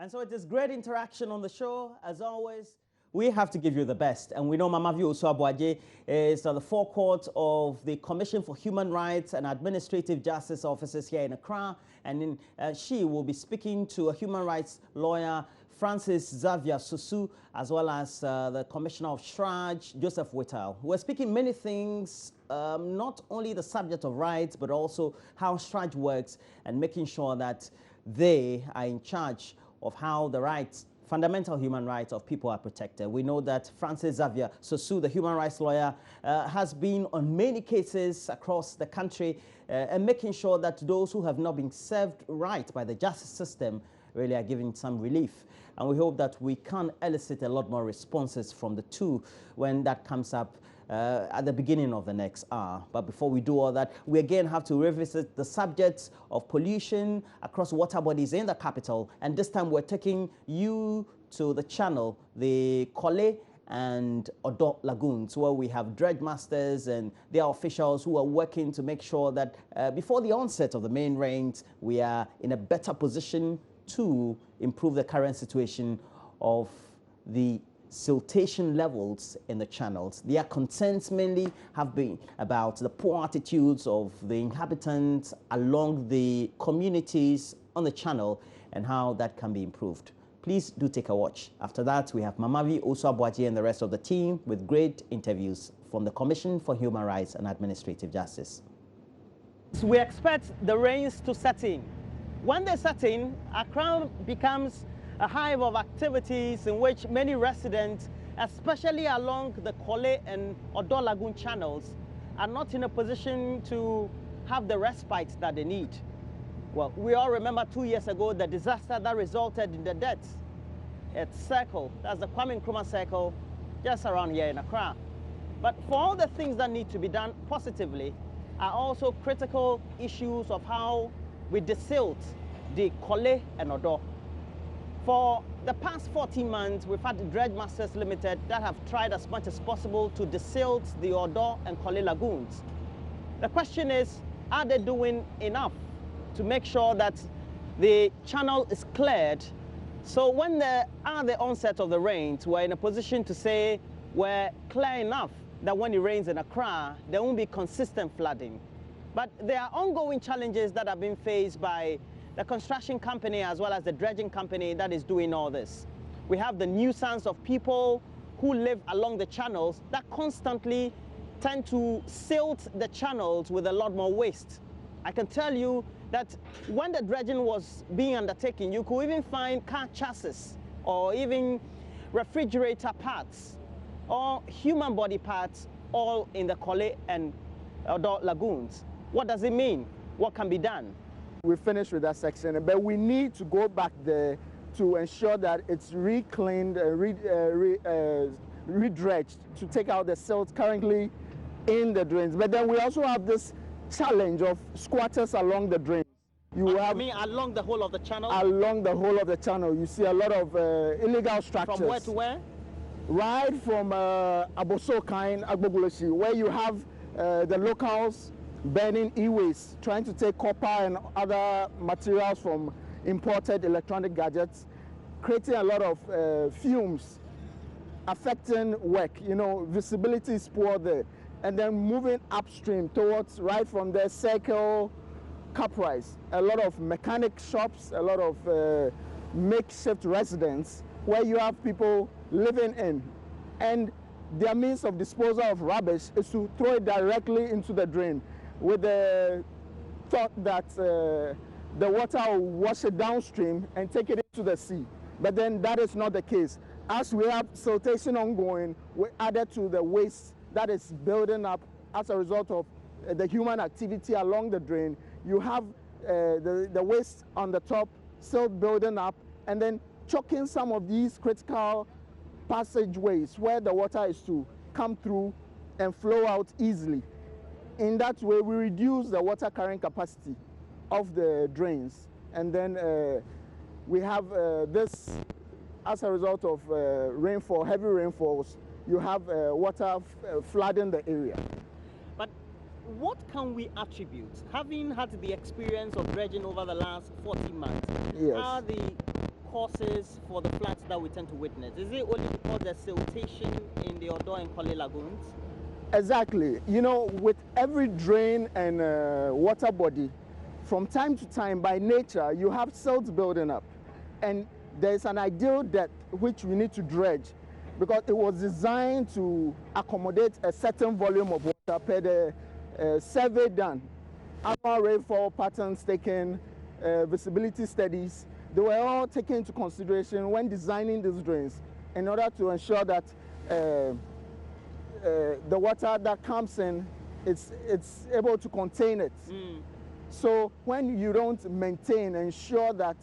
And so it is great interaction on the show. As always, we have to give you the best. And we know Mama View Odaw is the forecourt of the Commission for Human Rights and Administrative Justice offices here in Accra. And she will be speaking to a human rights lawyer, Francis Xavier Susu, as well as the Commissioner of Shraj, Joseph Whittle. We're speaking many things, not only the subject of rights, but also how Shraj works and making sure that they are in charge of how the rights, fundamental human rights of people are protected. We know that Francis Xavier Susu, the human rights lawyer, has been on many cases across the country and making sure that those who have not been served right by the justice system really are giving some relief. And we hope that we can elicit a lot more responses from the two when that comes up at the beginning of the next hour. But before we do all that, we again have to revisit the subjects of pollution across water bodies in the capital. And this time we're taking you to the channel, the Korle and Odaw lagoons, where we have dredge masters and their officials who are working to make sure that before the onset of the main rains, we are in a better position to improve the current situation of the siltation levels in the channels. Their concerns mainly have been about the poor attitudes of the inhabitants along the communities on the channel and how that can be improved. Please do take a watch. After that, we have Mamavi Odaw and the rest of the team with great interviews from the Commission for Human Rights and Administrative Justice. We expect the rains to set in. When they set in, Accra becomes a hive of activities in which many residents, especially along the Korle and Odaw lagoon channels, are not in a position to have the respite that they need. Well, we all remember 2 years ago the disaster that resulted in the deaths at Circle, that's the Kwame Nkrumah Circle, just around here in Accra. But for all the things that need to be done positively are also critical issues of how we desilt the Korle and Odaw. For the past 14 months, we've had Dredge Masters Limited that have tried as much as possible to desilt the Odaw and Korle lagoons. The question is, are they doing enough to make sure that the channel is cleared? So when at the onset of the rains, we're in a position to say we're clear enough that when it rains in Accra, there won't be consistent flooding. But there are ongoing challenges that have been faced by the construction company as well as the dredging company that is doing all this. We have the nuisance of people who live along the channels that constantly tend to silt the channels with a lot more waste. I can tell you that when the dredging was being undertaken, you could even find car chassis or even refrigerator parts or human body parts all in the Korle and Odaw lagoons. What does it mean? What can be done? We finished with that section, but we need to go back there to ensure that it's reclaimed, redredged to take out the silt currently in the drains. But then we also have this challenge of squatters along the drains. I mean along the whole of the channel? Along the whole of the channel. You see a lot of illegal structures. From where to where? Right from Abosokain, Agboguleshi, where you have the locals burning e-waste, trying to take copper and other materials from imported electronic gadgets, creating a lot of fumes, affecting work. You know, visibility is poor there. And then moving upstream towards, right from the Circle, Caprice, a lot of mechanic shops, a lot of makeshift residents where you have people living in. And their means of disposal of rubbish is to throw it directly into the drain, with the thought that the water will wash it downstream and take it into the sea. But then that is not the case. As we have siltation ongoing, we added to the waste that is building up as a result of the human activity along the drain. You have the waste on the top still building up and then choking some of these critical passageways where the water is to come through and flow out easily. In that way, we reduce the water carrying capacity of the drains. And then we have this, as a result of rainfall, heavy rainfalls, you have water flooding the area. But what can we attribute, having had the experience of dredging over the last 14 months, yes, are the causes for the floods that we tend to witness? Is it only because there's siltation in the Odaw and Kole lagoons? Exactly. You know, with every drain and water body, from time to time, by nature, you have silt building up. And there's an ideal depth which we need to dredge because it was designed to accommodate a certain volume of water per the survey done. Annual rainfall patterns taken, visibility studies, they were all taken into consideration when designing these drains in order to ensure that the water that comes in, it's able to contain it. So when you don't maintain, ensure that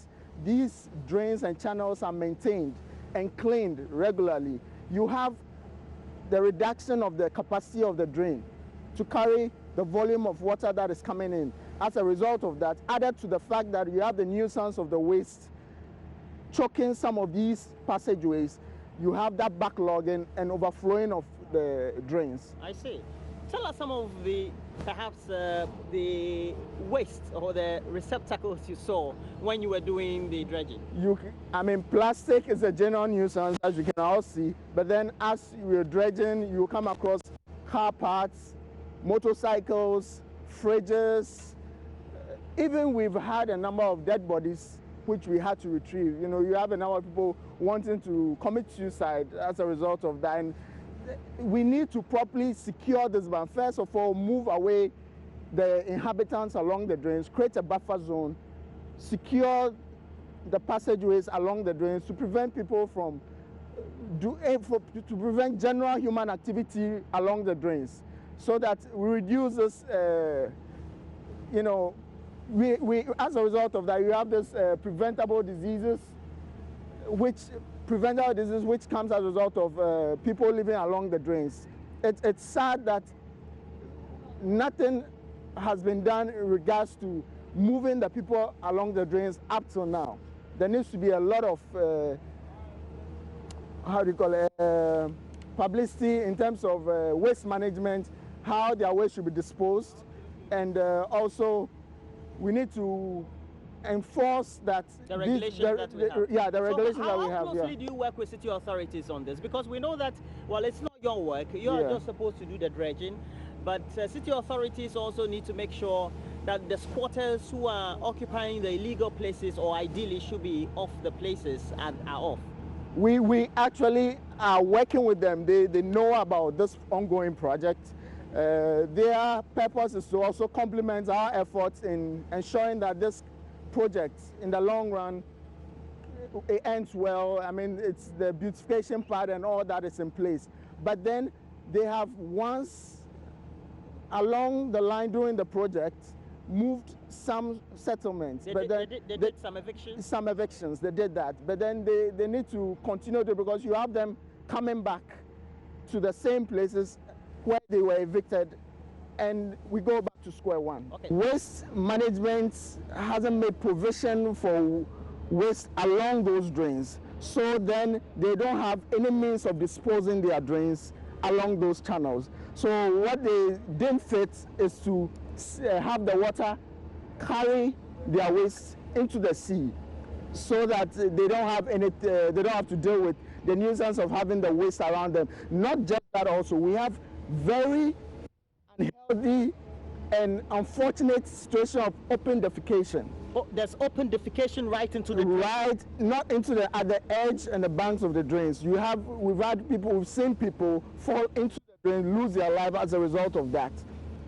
these drains and channels are maintained and cleaned regularly, you have the reduction of the capacity of the drain to carry the volume of water that is coming in. As a result of that, added to the fact that you have the nuisance of the waste choking some of these passageways, you have that backlogging and overflowing of the drains. I see. Tell us some of the, perhaps the waste or the receptacles you saw when you were doing the dredging. I mean, plastic is a general nuisance, as you can all see, but then as you're dredging, you come across car parts, motorcycles, fridges. Even we've had a number of dead bodies which we had to retrieve. You know, you have a number of people wanting to commit suicide as a result of that. And we need to properly secure this ban. First of all, move away the inhabitants along the drains, create a buffer zone, secure the passageways along the drains to prevent people from, to prevent general human activity along the drains, so that we reduce this, you know, as a result of that, you have this preventable diseases, which comes as a result of people living along the drains. It's sad that nothing has been done in regards to moving the people along the drains up till now. There needs to be a lot of, publicity in terms of waste management, how their waste should be disposed, and also we need to enforce that the regulations that we have. Yeah, the regulations that we have. How closely do you work with city authorities on this? Because we know that, well, it's not your work. You are just supposed to do the dredging, but city authorities also need to make sure that the squatters who are occupying the illegal places, or ideally should be off the places, are off. We actually are working with them. They know about this ongoing project. Their purpose is to also complement our efforts in ensuring that this project, in the long run, it ends well. I mean, it's the beautification part and all that is in place. But then they have once, along the line during the project, moved some settlements. They did some evictions? Some evictions, they did that. But then they need to continue to, because you have them coming back to the same places where they were evicted, and we go back to square one. Okay. Waste management hasn't made provision for waste along those drains, so then they don't have any means of disposing their drains along those channels. So what they deem fit is to have the water carry their waste into the sea, so that they don't have any, they don't have to deal with the nuisance of having the waste around them. Not just that, also we have very unhealthy and unfortunate situation of open defecation. Oh, there's open defecation right into the drain? Right, not into the, at the edge and the banks of the drains. We've seen people fall into the drain, lose their life as a result of that.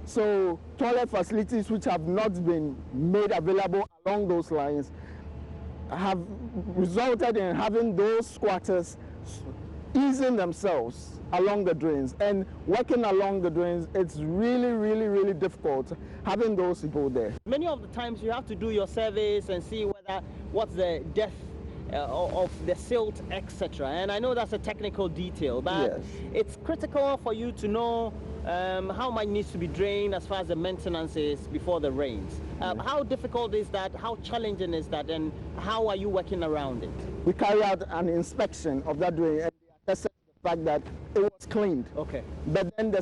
So toilet facilities which have not been made available along those lines have resulted in having those squatters easing themselves along the drains, and working along the drains, it's really, really, really difficult having those people there. Many of the times you have to do your surveys and see what's the depth of the silt, etc. And I know that's a technical detail, but it's critical for you to know how much needs to be drained as far as the maintenance is before the rains. How difficult is that? How challenging is that? And how are you working around it? We carry out an inspection of that drain, and they assess the fact that it was cleaned. Okay. But then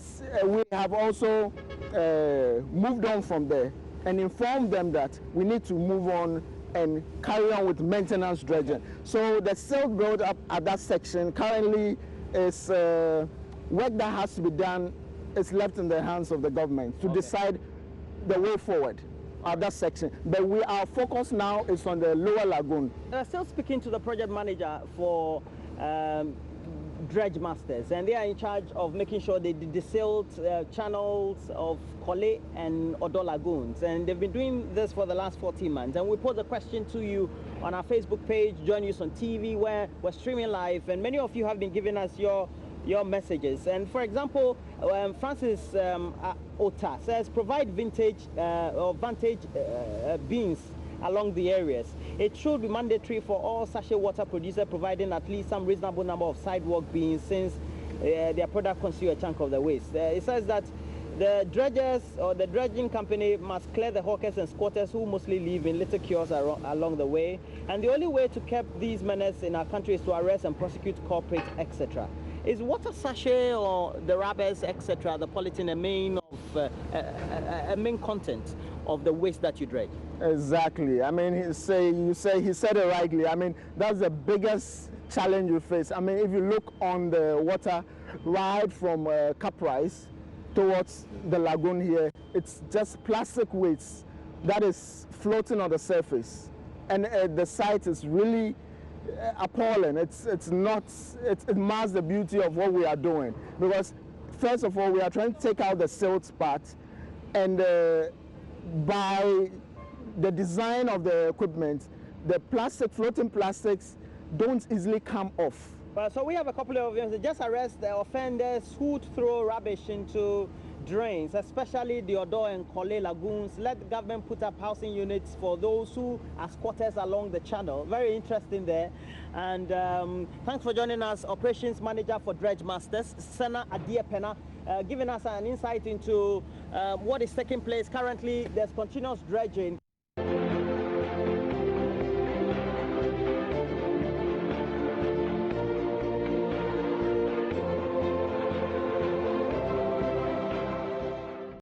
we have also moved on from there and informed them that we need to move on and carry on with maintenance dredging. So the silt build up at that section currently is work that has to be done. Is left in the hands of the government to decide the way forward at that section. But our focus now is on the lower lagoon. Still speaking to the project manager for Dredge Masters, and they are in charge of making sure they desilt channels of Kole and Odaw lagoons, and they've been doing this for the last 14 months. And we put the question to you on our Facebook page, join us on TV, where we're streaming live, and many of you have been giving us your messages. And for example, Francis Ota says provide vintage or vantage beans along the areas. It should be mandatory for all sachet water producers providing at least some reasonable number of sidewalk beans, since their product consume a chunk of the waste. It says that the dredgers or the dredging company must clear the hawkers and squatters who mostly live in little kiosks along the way. And the only way to keep these menace in our country is to arrest and prosecute corporates, etc. Is water sachet or the rubbers, etc., the polythene, a main content of the waste that you dredge? Exactly. I mean, he said it rightly. I mean, that's the biggest challenge you face. I mean, if you look on the water right from Caprice towards the lagoon here, it's just plastic waste that is floating on the surface, and the site is really appalling. It masks the beauty of what we are doing, because first of all we are trying to take out the silt part, and by the design of the equipment, the floating plastics don't easily come off. So we have a couple of them. Just arrest the offenders who throw rubbish into drains, especially the Odaw and Kole lagoons. Let the government put up housing units for those who are squatters along the channel. Very interesting there. And thanks for joining us, Operations Manager for Dredge Masters, Sana Adiepena, giving us an insight into what is taking place. Currently, there's continuous dredging